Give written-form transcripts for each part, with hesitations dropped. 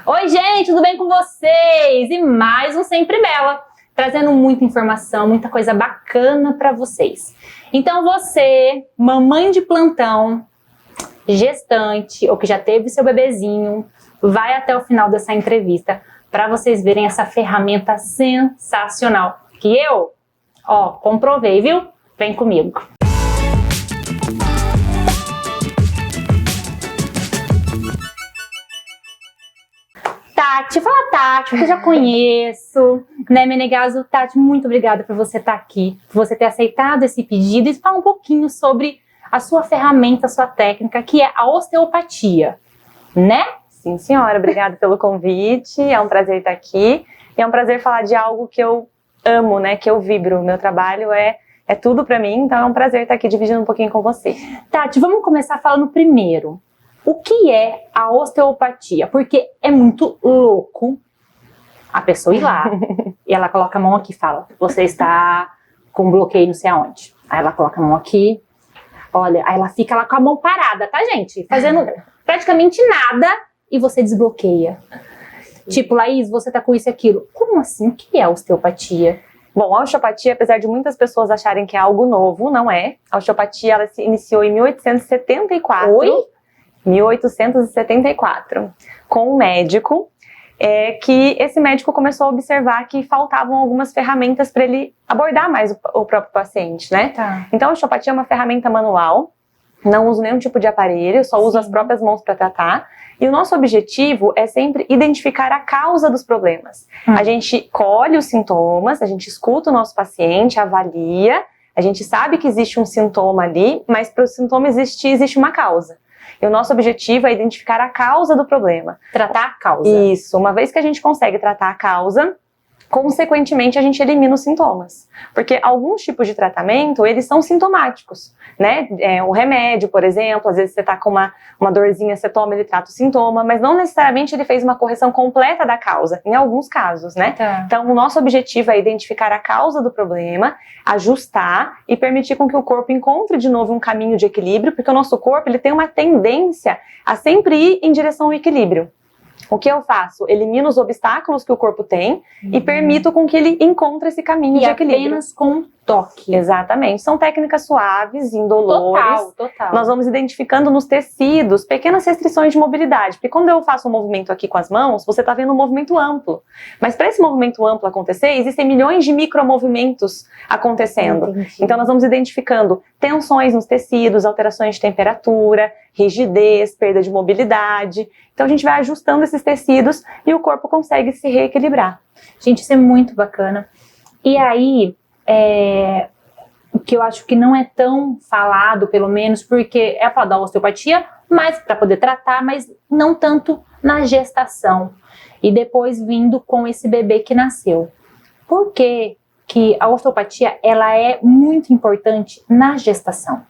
Oi, gente, tudo bem com vocês? E mais um Sempre Bela, trazendo muita informação, muita coisa bacana para vocês. Então você, mamãe de plantão, gestante ou que já teve seu bebezinho, vai até o final dessa entrevista para vocês verem essa ferramenta sensacional que eu, comprovei, viu? Vem comigo. Tati, fala Tati, que eu já conheço, né, Menegaso? Tati, muito obrigada por você estar aqui, por você ter aceitado esse pedido e falar um pouquinho sobre a sua ferramenta, a sua técnica, que é a osteopatia, né? Sim, senhora, obrigada pelo convite, é um prazer estar aqui e é um prazer falar de algo que eu amo, né, que eu vibro. O meu trabalho é tudo pra mim, então é um prazer estar aqui dividindo um pouquinho com você. Tati, vamos começar falando primeiro. O que é a osteopatia? Porque é muito louco a pessoa ir lá e ela coloca a mão aqui e fala, você está com bloqueio não sei aonde. Aí ela coloca a mão aqui, olha, aí ela fica lá com a mão parada, tá, gente? Fazendo praticamente nada e você desbloqueia. Tipo, Laís, você tá com isso e aquilo. Como assim? O que é a osteopatia? Bom, a osteopatia, apesar de muitas pessoas acharem que é algo novo, não é. A osteopatia, ela se iniciou em 1874. Oi? 1874, com um médico, que esse médico começou a observar que faltavam algumas ferramentas para ele abordar mais o próprio paciente, né? Tá. Então a osteopatia é uma ferramenta manual, não uso nenhum tipo de aparelho, só uso as próprias mãos para tratar, e o nosso objetivo é sempre identificar a causa dos problemas. A gente colhe os sintomas, a gente escuta o nosso paciente, avalia, a gente sabe que existe um sintoma ali, mas para o sintoma existir, existe uma causa. E o nosso objetivo é identificar a causa do problema. Tratar a causa. Isso. Uma vez que a gente consegue tratar a causa, consequentemente a gente elimina os sintomas. Porque alguns tipos de tratamento, eles são sintomáticos, né? O remédio, por exemplo, às vezes você tá com uma dorzinha, você toma, ele trata o sintoma, mas não necessariamente ele fez uma correção completa da causa, em alguns casos, né? Tá. Então, o nosso objetivo é identificar a causa do problema, ajustar e permitir com que o corpo encontre de novo um caminho de equilíbrio, porque o nosso corpo, ele tem uma tendência a sempre ir em direção ao equilíbrio. O que eu faço? Elimino os obstáculos que o corpo tem e permito com que ele encontre esse caminho de equilíbrio. Apenas com um toque. Exatamente. São técnicas suaves, indolores. Total. Nós vamos identificando nos tecidos pequenas restrições de mobilidade. Porque quando eu faço um movimento aqui com as mãos, você está vendo um movimento amplo. Mas para esse movimento amplo acontecer, existem milhões de micromovimentos acontecendo. Entendi. Então nós vamos identificando tensões nos tecidos, alterações de temperatura, rigidez, perda de mobilidade. Então a gente vai ajustando esses tecidos e o corpo consegue se reequilibrar. Gente, isso é muito bacana. E aí, o que eu acho que não é tão falado, pelo menos, porque é falar da osteopatia, mas para poder tratar, mas não tanto na gestação. E depois vindo com esse bebê que nasceu. Por que que a osteopatia ela é muito importante na gestação?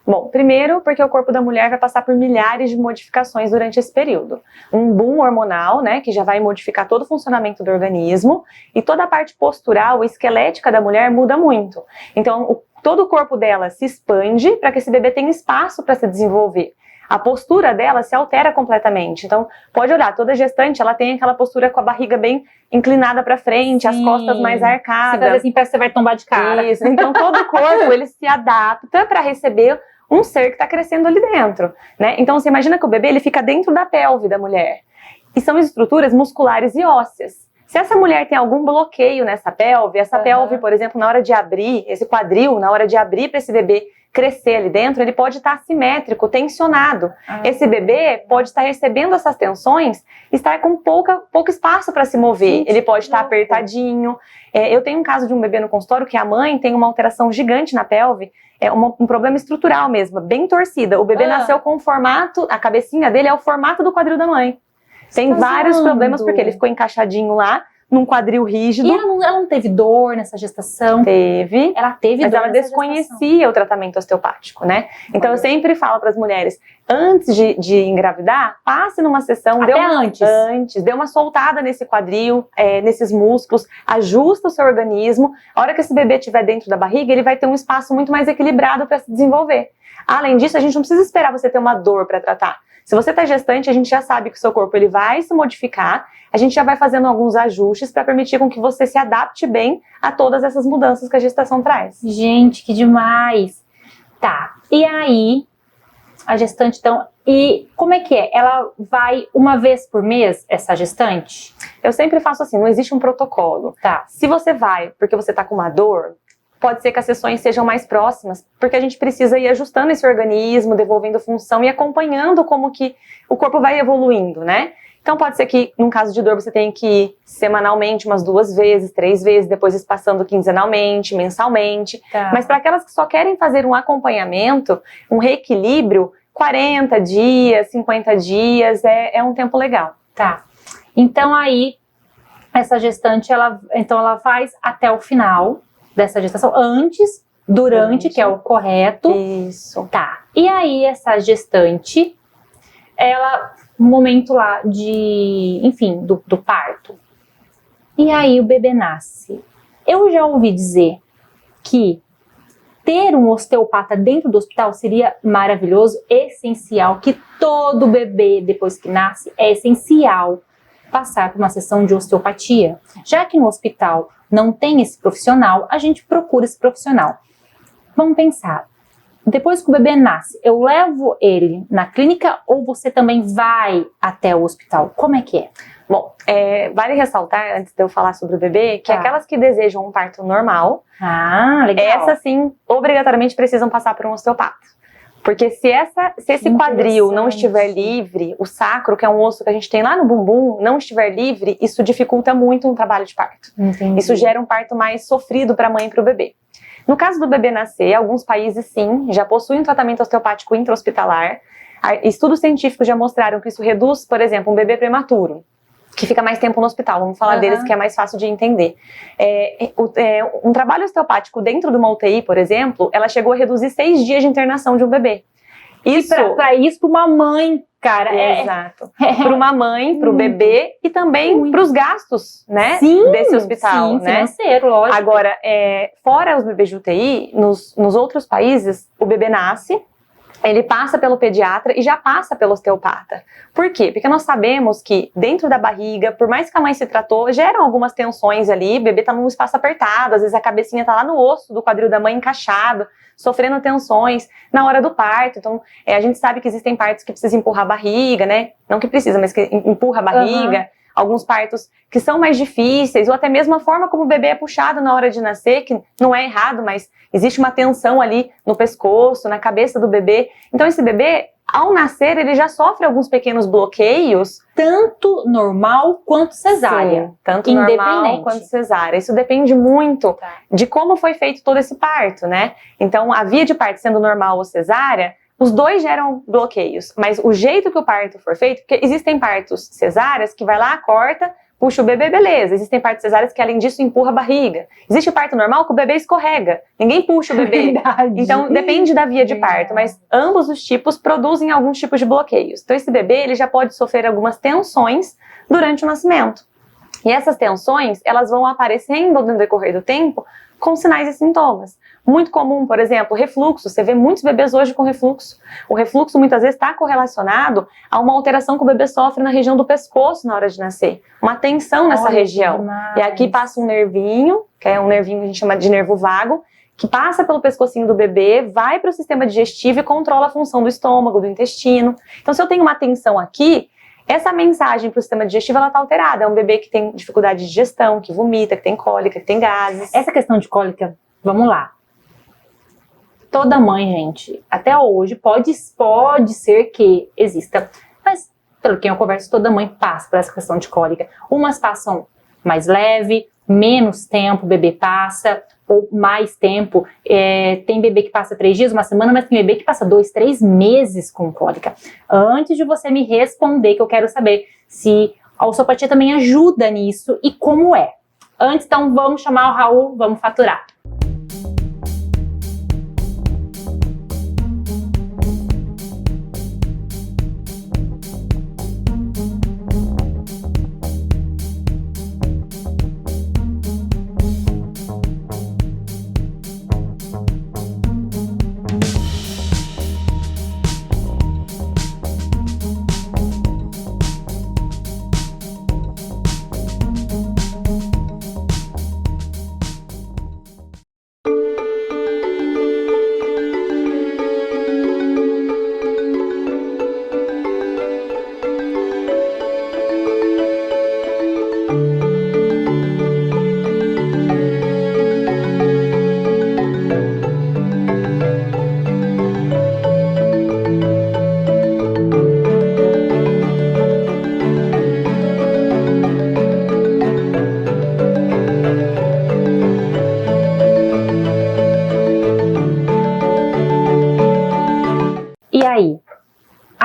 Bom, primeiro porque o corpo da mulher vai passar por milhares de modificações durante esse período. Um boom hormonal, né, que já vai modificar todo o funcionamento do organismo, e toda a parte postural e esquelética da mulher muda muito. Então, todo o corpo dela se expande para que esse bebê tenha espaço para se desenvolver. A postura dela se altera completamente. Então, pode olhar, toda gestante, ela tem aquela postura com a barriga bem inclinada para frente, as costas mais arcadas. Assim, parece que você vai tombar de cara. Isso, então todo o corpo, ele se adapta para receber um ser que está crescendo ali dentro, né? Então, você imagina que o bebê, ele fica dentro da pelve da mulher. E são estruturas musculares e ósseas. Se essa mulher tem algum bloqueio nessa pelve, pelve, por exemplo, na hora de abrir, esse quadril, na hora de abrir para esse bebê crescer ali dentro, ele pode estar assimétrico, tensionado. Esse bebê pode estar recebendo essas tensões e estar com pouco espaço para se mover. Ele pode estar apertadinho. Eu tenho um caso de um bebê no consultório que a mãe tem uma alteração gigante na pelve, um problema estrutural mesmo, bem torcida. O bebê nasceu com o formato, a cabecinha dele é o formato do quadril da mãe. Tem vários problemas porque ele ficou encaixadinho lá, num quadril rígido. E ela não teve dor nessa gestação? Teve. Ela teve mas dor ela nessa desconhecia o tratamento osteopático, né? Então eu sempre falo para as mulheres, antes de engravidar, passe numa sessão, antes, dê uma soltada nesse quadril, nesses músculos, ajusta o seu organismo. A hora que esse bebê estiver dentro da barriga, ele vai ter um espaço muito mais equilibrado para se desenvolver. Além disso, a gente não precisa esperar você ter uma dor para tratar. Se você está gestante, a gente já sabe que o seu corpo ele vai se modificar, a gente já vai fazendo alguns ajustes para permitir com que você se adapte bem a todas essas mudanças que a gestação traz. Gente, que demais! Tá, e aí, a gestante, então, e como é que é? Ela vai uma vez por mês, essa gestante? Eu sempre faço assim, não existe um protocolo. Tá. Se você vai porque você está com uma dor, pode ser que as sessões sejam mais próximas, porque a gente precisa ir ajustando esse organismo, devolvendo função e acompanhando como que o corpo vai evoluindo, né? Então pode ser que, num caso de dor, você tenha que ir semanalmente, umas 2 vezes, 3 vezes, depois espaçando quinzenalmente, mensalmente. Tá. Mas para aquelas que só querem fazer um acompanhamento, um reequilíbrio, 40 dias, 50 dias é um tempo legal. Tá. Então aí, essa gestante, ela faz até o final dessa gestação, antes, durante, que é o correto. Isso. Tá. E aí, essa gestante, ela, no momento lá enfim, do parto. E aí o bebê nasce. Eu já ouvi dizer que ter um osteopata dentro do hospital seria maravilhoso, essencial, que todo bebê, depois que nasce, é essencial passar por uma sessão de osteopatia. Já que no hospital não tem esse profissional, a gente procura esse profissional. Vamos pensar. Depois que o bebê nasce, eu levo ele na clínica ou você também vai até o hospital? Como é que é? Bom, vale ressaltar, antes de eu falar sobre o bebê, que Tá. aquelas que desejam um parto normal, Ah, legal. essas sim, obrigatoriamente precisam passar por um osteopata. Porque se esse quadril não estiver livre, o sacro, que é um osso que a gente tem lá no bumbum, não estiver livre, isso dificulta muito um trabalho de parto. Entendi. Isso gera um parto mais sofrido para a mãe e para o bebê. No caso do bebê nascer, alguns países sim, já possuem um tratamento osteopático intra-hospitalar. Estudos científicos já mostraram que isso reduz, por exemplo, um bebê prematuro, que fica mais tempo no hospital. Vamos falar deles, que é mais fácil de entender. Um trabalho osteopático dentro de uma UTI, por exemplo, ela chegou a reduzir 6 dias de internação de um bebê. Isso Para isso, para uma mãe, cara. Exato. Para uma mãe, para o bebê e também para os gastos, né? Sim, desse hospital, sim, né? financeiro, lógico. Agora, fora os bebês de UTI, nos outros países, o bebê nasce, ele passa pelo pediatra e já passa pelo osteopata. Por quê? Porque nós sabemos que dentro da barriga, por mais que a mãe se tratou, geram algumas tensões ali, o bebê está num espaço apertado, às vezes a cabecinha está lá no osso do quadril da mãe encaixado, sofrendo tensões na hora do parto. Então, a gente sabe que existem partos que precisam empurrar a barriga, né? Não que precisa, mas que empurra a barriga. Alguns partos que são mais difíceis, ou até mesmo a forma como o bebê é puxado na hora de nascer, que não é errado, mas existe uma tensão ali no pescoço, na cabeça do bebê. Então esse bebê, ao nascer, ele já sofre alguns pequenos bloqueios. Tanto normal quanto cesárea. Sim, tanto normal quanto cesárea. Isso depende muito de como foi feito todo esse parto, né? Então a via de parto sendo normal ou cesárea, os dois geram bloqueios, mas o jeito que o parto for feito, porque existem partos cesáreas que vai lá, corta, puxa o bebê, beleza. Existem partos cesáreas que, além disso, empurra a barriga. Existe o parto normal que o bebê escorrega, ninguém puxa o bebê. Verdade. Então, depende da via de parto, mas ambos os tipos produzem alguns tipos de bloqueios. Então, esse bebê ele já pode sofrer algumas tensões durante o nascimento. E essas tensões, elas vão aparecendo no decorrer do tempo com sinais e sintomas. Muito comum, por exemplo, refluxo. Você vê muitos bebês hoje com refluxo. O refluxo muitas vezes está correlacionado a uma alteração que o bebê sofre na região do pescoço na hora de nascer. Uma tensão nessa região. E aqui passa um nervinho, que é um nervinho que a gente chama de nervo vago, que passa pelo pescocinho do bebê, vai para o sistema digestivo e controla a função do estômago, do intestino. Então, se eu tenho uma tensão aqui, essa mensagem para o sistema digestivo está alterada. É um bebê que tem dificuldade de digestão, que vomita, que tem cólica, que tem gases. Essa questão de cólica, vamos lá. Toda mãe, gente, até hoje, pode ser que exista, mas pelo que eu converso, toda mãe passa por essa questão de cólica. Umas passam mais leve, menos tempo o bebê passa, ou mais tempo. Tem bebê que passa 3 dias, uma semana, mas tem bebê que passa 2, 3 meses com cólica. Antes de você me responder, que eu quero saber se a osteopatia também ajuda nisso e como é. Antes, então, vamos chamar o Raul, vamos faturar.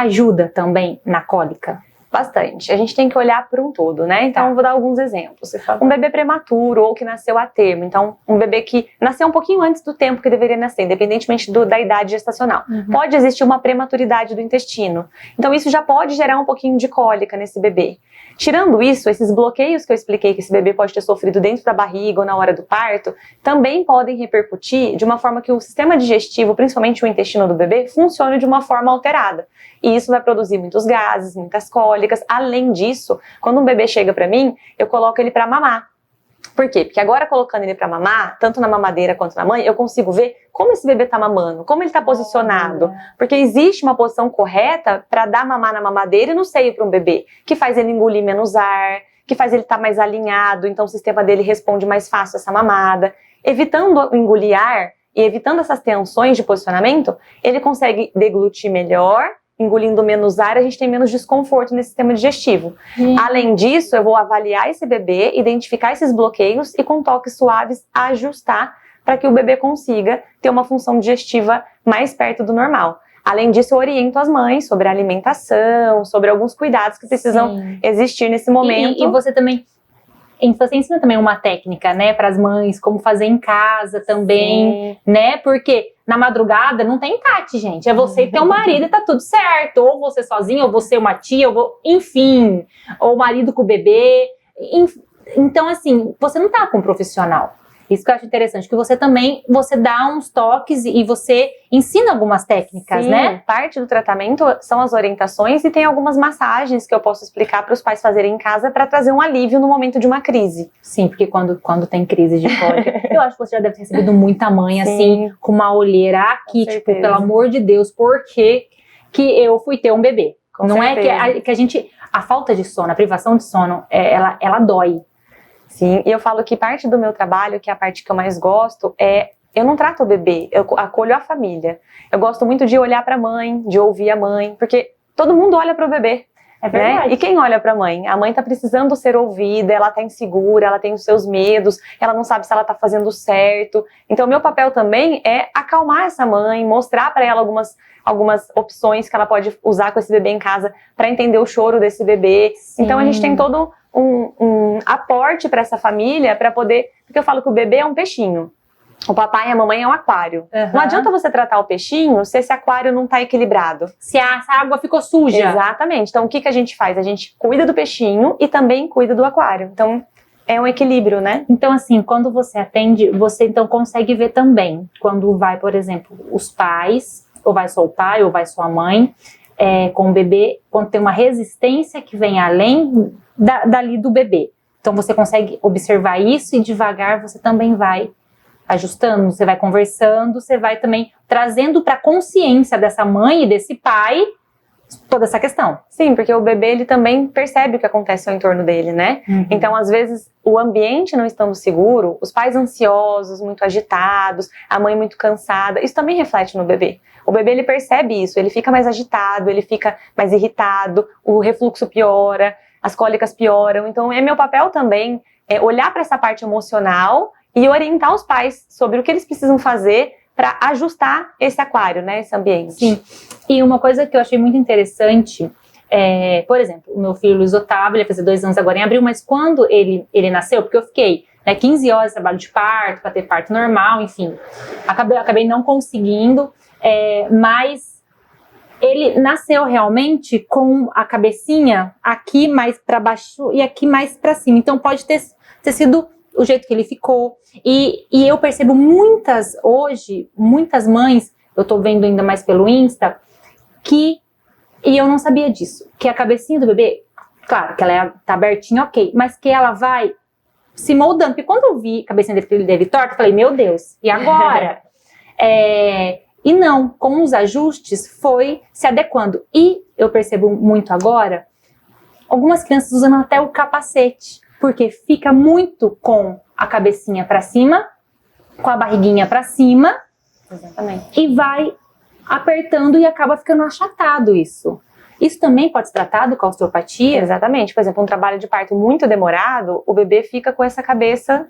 ajuda também na cólica? Bastante. A gente tem que olhar para um todo, né? Então, eu vou dar alguns exemplos. Um bebê prematuro ou que nasceu a termo. Então, um bebê que nasceu um pouquinho antes do tempo que deveria nascer, independentemente da idade gestacional. Pode existir uma prematuridade do intestino. Então, isso já pode gerar um pouquinho de cólica nesse bebê. Tirando isso, esses bloqueios que eu expliquei que esse bebê pode ter sofrido dentro da barriga ou na hora do parto, também podem repercutir de uma forma que o sistema digestivo, principalmente o intestino do bebê, funcione de uma forma alterada. E isso vai produzir muitos gases, muitas cólicas. Além disso, quando um bebê chega para mim, eu coloco ele para mamar. Por quê? Porque agora colocando ele para mamar, tanto na mamadeira quanto na mãe, eu consigo ver como esse bebê tá mamando, como ele tá posicionado. Porque existe uma posição correta para dar mamar na mamadeira e no seio para um bebê, que faz ele engolir menos ar, que faz ele estar mais alinhado, então o sistema dele responde mais fácil essa mamada. Evitando o engolir ar e evitando essas tensões de posicionamento, ele consegue deglutir melhor. Engolindo menos ar, a gente tem menos desconforto nesse sistema digestivo. Além disso, eu vou avaliar esse bebê, identificar esses bloqueios e com toques suaves ajustar para que o bebê consiga ter uma função digestiva mais perto do normal. Além disso, eu oriento as mães sobre a alimentação, sobre alguns cuidados que precisam existir nesse momento. E você também... Você ensina também uma técnica, né, para as mães, como fazer em casa também, né, porque na madrugada não tem empate, gente, é você e teu marido e tá tudo certo, ou você sozinho, ou você uma tia, enfim, ou o marido com o bebê, então assim, você não tá com um profissional. Isso que eu acho interessante, que você também, você dá uns toques e você ensina algumas técnicas, né? Parte do tratamento são as orientações e tem algumas massagens que eu posso explicar para os pais fazerem em casa para trazer um alívio no momento de uma crise. Sim, porque quando tem crise de cólica, eu acho que você já deve ter recebido muita mãe, assim, com uma olheira aqui, tipo, pelo amor de Deus, por que eu fui ter um bebê? Não é que a gente, a falta de sono, a privação de sono, ela dói. Sim, e eu falo que parte do meu trabalho, que é a parte que eu mais gosto, eu não trato o bebê, eu acolho a família. Eu gosto muito de olhar para a mãe, de ouvir a mãe, porque todo mundo olha para o bebê. É verdade. Né? E quem olha para a mãe? A mãe tá precisando ser ouvida, ela tá insegura, ela tem os seus medos, ela não sabe se ela tá fazendo certo. Então, o meu papel também é acalmar essa mãe, mostrar para ela algumas opções que ela pode usar com esse bebê em casa para entender o choro desse bebê. Sim. Então, a gente tem todo um aporte para essa família para poder... Porque eu falo que o bebê é um peixinho. O papai e a mamãe é um aquário. Não adianta você tratar o peixinho se esse aquário não está equilibrado. Se a água ficou suja. Exatamente. Então, o que a gente faz? A gente cuida do peixinho e também cuida do aquário. Então, é um equilíbrio, né? Então, assim, quando você atende, você então consegue ver também. Quando vai, por exemplo, os pais, ou vai só o pai, ou vai só a mãe, com o bebê, quando tem uma resistência que vem além dali do bebê. Então, você consegue observar isso e devagar você também vai ajustando, você vai conversando, você vai também trazendo para a consciência dessa mãe e desse pai toda essa questão. Sim, porque o bebê, ele também percebe o que acontece ao entorno dele, né? Então, às vezes, o ambiente não estando seguro, os pais ansiosos, muito agitados, a mãe muito cansada, isso também reflete no bebê. O bebê, ele percebe isso, ele fica mais agitado, ele fica mais irritado, o refluxo piora, as cólicas pioram. Então, meu papel também olhar para essa parte emocional e orientar os pais sobre o que eles precisam fazer para ajustar esse aquário, né, esse ambiente. Sim, e uma coisa que eu achei muito interessante, por exemplo, o meu filho Luiz Otávio, ele vai fazer 2 anos agora em abril, mas quando ele nasceu, porque eu fiquei 15 horas de trabalho de parto, para ter parto normal, enfim, acabei não conseguindo, mas ele nasceu realmente com a cabecinha aqui mais para baixo e aqui mais para cima, então pode ter sido o jeito que ele ficou, e eu percebo muitas mães, eu tô vendo ainda mais pelo Insta, e eu não sabia disso, que a cabecinha do bebê, claro, que ela tá abertinha, ok, mas que ela vai se moldando, porque quando eu vi a cabecinha dele torta, eu falei, meu Deus, e agora? E não, com os ajustes foi se adequando, e eu percebo muito agora, algumas crianças usando até o capacete, porque fica muito com a cabecinha para cima, com a barriguinha para cima. Exatamente. E vai apertando e acaba ficando achatado isso. Isso também pode ser tratado com a osteopatia? Exatamente. Por exemplo, um trabalho de parto muito demorado, o bebê fica com essa cabeça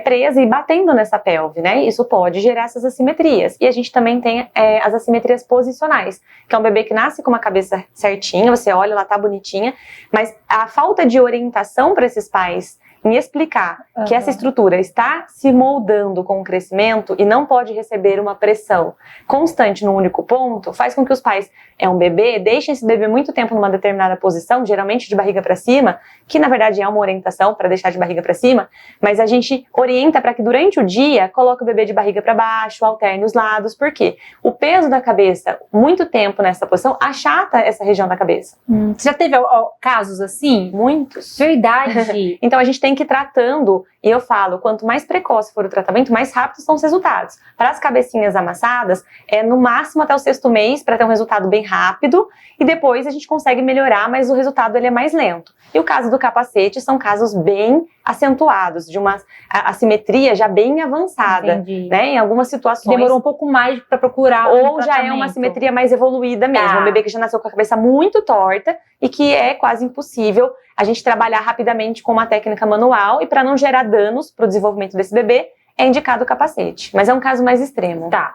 presa e batendo nessa pelve, né? Isso pode gerar essas assimetrias. E a gente também tem as assimetrias posicionais, que é um bebê que nasce com uma cabeça certinha, você olha, ela tá bonitinha, mas a falta de orientação para esses pais em explicar que essa estrutura está se moldando com o crescimento e não pode receber uma pressão constante no único ponto, faz com que os pais, um bebê, deixem esse bebê muito tempo numa determinada posição, geralmente de barriga para cima, que na verdade é uma orientação para deixar de barriga para cima, mas a gente orienta para que durante o dia coloque o bebê de barriga para baixo, alterne os lados, porque o peso da cabeça, muito tempo nessa posição, achata essa região da cabeça. Você já teve casos assim? Muitos. Verdade. Então a gente tem que ir tratando, e eu falo, quanto mais precoce for o tratamento, mais rápidos são os resultados. Para as cabecinhas amassadas, no máximo até o 6º mês, para ter um resultado bem rápido, e depois a gente consegue melhorar, mas o resultado ele é mais lento. E o caso do capacete são casos bem acentuados, de uma assimetria já bem avançada, né? Em algumas situações. Demorou um pouco mais para procurar ou já é uma assimetria mais evoluída mesmo, um bebê que já nasceu com a cabeça muito torta e que é quase impossível a gente trabalhar rapidamente com uma técnica manual, e para não gerar danos para o desenvolvimento desse bebê, é indicado o capacete. Mas é um caso mais extremo. Tá.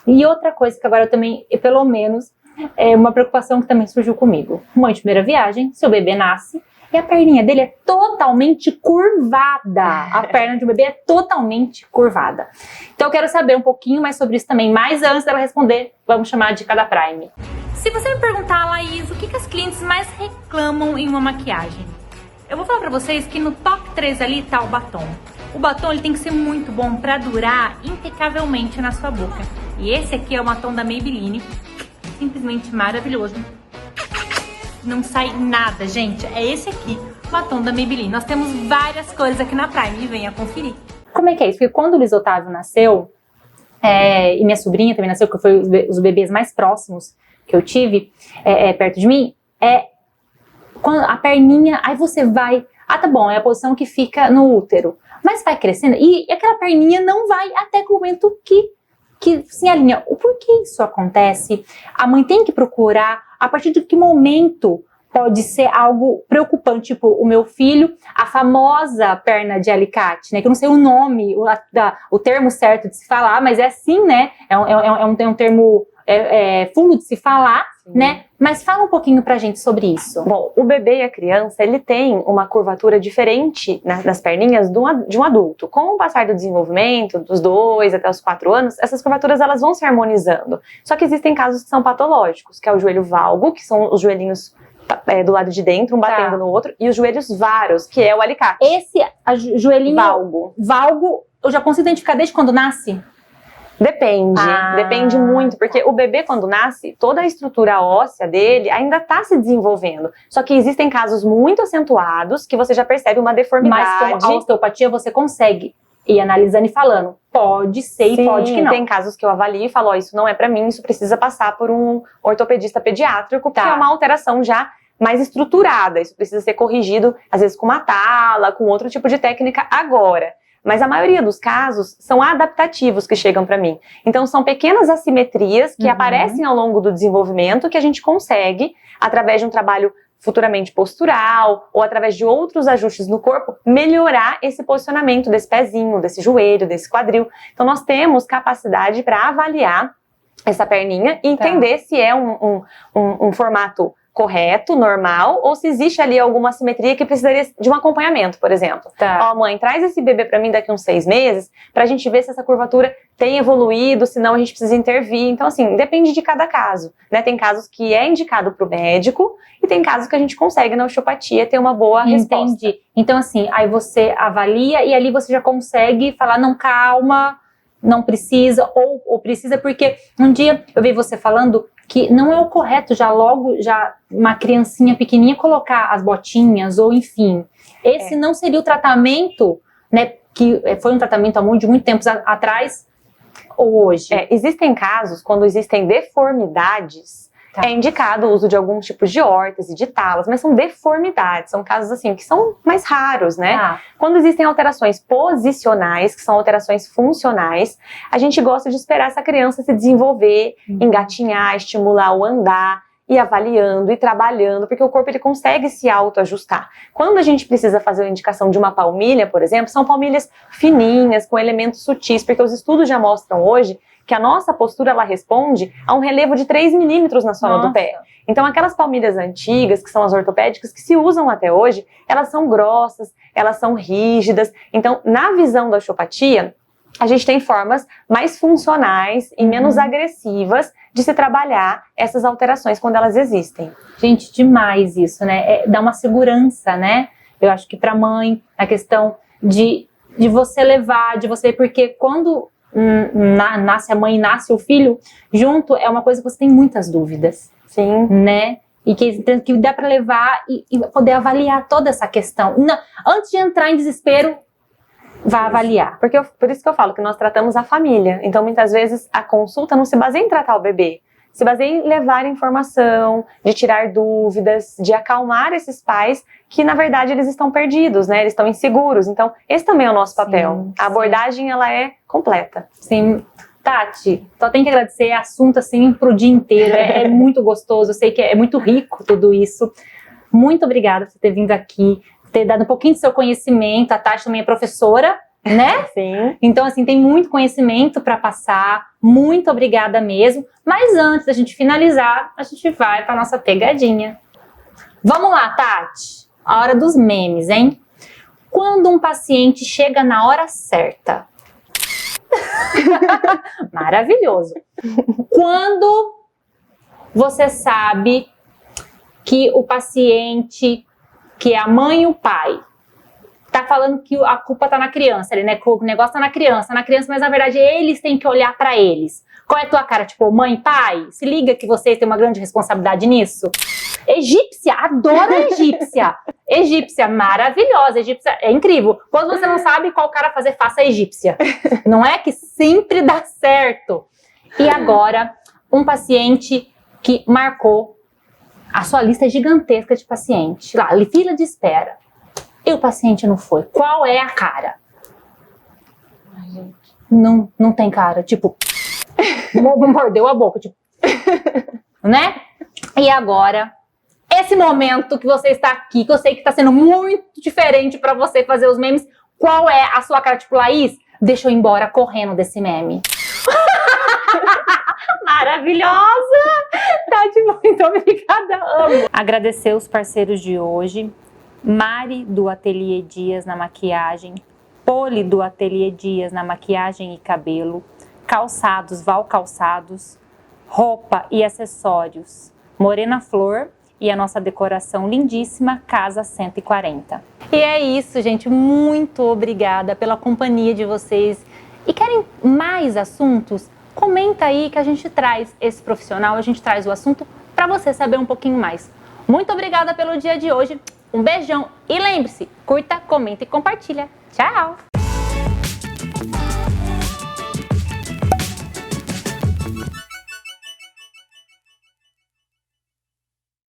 E outra coisa que agora eu também, pelo menos, é uma preocupação que também surgiu comigo. Mãe de primeira viagem, seu bebê nasce e a perninha dele é totalmente curvada. A perna de um bebê é totalmente curvada. Então eu quero saber um pouquinho mais sobre isso também. Mas antes dela responder, vamos chamar a dica da Prime. Se você me perguntar, Laís, o que as clientes mais reclamam em uma maquiagem? Eu vou falar pra vocês que no top 3 ali tá o batom. O batom ele tem que ser muito bom pra durar impecavelmente na sua boca. E esse aqui é o batom da Maybelline. Simplesmente maravilhoso. Não sai nada, gente. É esse aqui, o batom da Maybelline. Nós temos várias cores aqui na Prime. Venha conferir. Como é que é isso? Porque quando o Luiz Otávio nasceu, e minha sobrinha também nasceu, que foi os bebês mais próximos que eu tive perto de mim, quando a perninha, aí você vai, tá bom, é a posição que fica no útero, mas vai crescendo e aquela perninha não vai até o momento que se alinha. O porquê isso acontece? A mãe tem que procurar a partir de que momento pode ser algo preocupante, tipo o meu filho, a famosa perna de alicate, né? Que eu não sei o nome, o termo certo de se falar, mas é assim, né? É um termo fulo de se falar, né? Mas fala um pouquinho pra gente sobre isso. Bom, o bebê e a criança, ele tem uma curvatura diferente nas perninhas de um adulto. Com o passar do desenvolvimento, dos 2 até os 4 anos, essas curvaturas elas vão se harmonizando. Só que existem casos que são patológicos, que é o joelho valgo, que são os joelhinhos do lado de dentro, um batendo no outro, e os joelhos varos, que é o alicate. Esse joelhinho valgo, eu já consigo identificar desde quando nasce? Depende muito, porque o bebê quando nasce, toda a estrutura óssea dele ainda está se desenvolvendo, só que existem casos muito acentuados que você já percebe uma deformidade. Mas com a osteopatia você consegue ir analisando e falando, pode ser e pode que não. Tem casos que eu avalio e falo, isso não é pra mim, isso precisa passar por um ortopedista pediátrico, porque é uma alteração já mais estruturada, isso precisa ser corrigido, às vezes com uma tala, com outro tipo de técnica agora. Mas a maioria dos casos são adaptativos que chegam para mim. Então são pequenas assimetrias que aparecem ao longo do desenvolvimento que a gente consegue, através de um trabalho futuramente postural ou através de outros ajustes no corpo, melhorar esse posicionamento desse pezinho, desse joelho, desse quadril. Então nós temos capacidade para avaliar essa perninha e entender se é um formato correto, normal, ou se existe ali alguma assimetria que precisaria de um acompanhamento, por exemplo. Ó, mãe, traz esse bebê pra mim daqui uns 6 meses, pra gente ver se essa curvatura tem evoluído, senão a gente precisa intervir. Então, assim, depende de cada caso, né? Tem casos que é indicado pro médico e tem casos que a gente consegue na osteopatia ter uma boa resposta. Entendi. Então, assim, aí você avalia e ali você já consegue falar, não, calma, não precisa, ou precisa, porque um dia eu vi você falando que não é o correto já uma criancinha pequenininha colocar as botinhas, ou enfim. Esse não seria o tratamento, né, que foi um tratamento de muito tempo atrás, ou hoje? Existem casos, quando existem deformidades, é indicado o uso de alguns tipos de órtese, de talas, mas são deformidades, são casos assim que são mais raros, né? Quando existem alterações posicionais, que são alterações funcionais, a gente gosta de esperar essa criança se desenvolver, engatinhar, estimular o andar, ir avaliando e trabalhando, porque o corpo ele consegue se autoajustar. Quando a gente precisa fazer a indicação de uma palmilha, por exemplo, são palmilhas fininhas, com elementos sutis, porque os estudos já mostram hoje que a nossa postura ela responde a um relevo de 3 milímetros na sola do pé. Então aquelas palmilhas antigas, que são as ortopédicas, que se usam até hoje, elas são grossas, elas são rígidas. Então, na visão da osteopatia, a gente tem formas mais funcionais e menos agressivas de se trabalhar essas alterações quando elas existem. Gente, demais isso, né? Dá uma segurança, né? Eu acho que pra mãe, a questão de você levar, de você... Porque quando nasce a mãe e nasce o filho, junto é uma coisa que você tem muitas dúvidas. Sim. Né? E que dá pra levar e poder avaliar toda essa questão. Não, antes de entrar em desespero, vá avaliar. Por isso que eu falo que nós tratamos a família. Então, muitas vezes, a consulta não se baseia em tratar o bebê. Se baseia em levar informação, de tirar dúvidas, de acalmar esses pais que, na verdade, eles estão perdidos, né? Eles estão inseguros. Então, esse também é o nosso papel. A abordagem, ela é completa. Sim. Tati, só tem que agradecer, assunto assim pro dia inteiro, é muito gostoso, eu sei que é muito rico tudo isso. Muito obrigada por ter vindo aqui, ter dado um pouquinho do seu conhecimento. A Tati também é professora, né? Sim. Então, assim, tem muito conhecimento para passar. Muito obrigada mesmo. Mas antes da gente finalizar, a gente vai para nossa pegadinha. Vamos lá, Tati. A hora dos memes, hein? Quando um paciente chega na hora certa. Maravilhoso. Quando você sabe que o paciente, que é a mãe e o pai, tá falando que a culpa tá na criança, né? Que o negócio tá na criança, mas na verdade eles têm que olhar pra eles. Qual é a tua cara? Tipo, mãe, pai, se liga que vocês têm uma grande responsabilidade nisso. Egípcia, adoro a egípcia. Egípcia, maravilhosa, egípcia é incrível. Quando você não sabe qual cara fazer, faça a egípcia. Não é que sempre dá certo. E agora, um paciente que marcou a sua lista gigantesca de paciente. Lá, fila de espera. E o paciente não foi. Qual é a cara? Ai, gente. Não tem cara. Tipo, mordeu a boca. Tipo, né? E agora... Esse momento que você está aqui, que eu sei que está sendo muito diferente para você fazer os memes, qual é a sua cara? Tipo, Laís, deixa eu ir embora correndo desse meme. Maravilhosa! Tati, muito obrigada, amo. Agradecer os parceiros de hoje. Mari, do Ateliê Dias na maquiagem. Poli, do Ateliê Dias na maquiagem e cabelo. Calçados, Val Calçados. Roupa e acessórios, Morena Flor. E a nossa decoração lindíssima, Casa 140. E é isso, gente. Muito obrigada pela companhia de vocês. E querem mais assuntos? Comenta aí que a gente traz esse profissional, a gente traz o assunto para você saber um pouquinho mais. Muito obrigada pelo dia de hoje. Um beijão. E lembre-se, curta, comenta e compartilha. Tchau!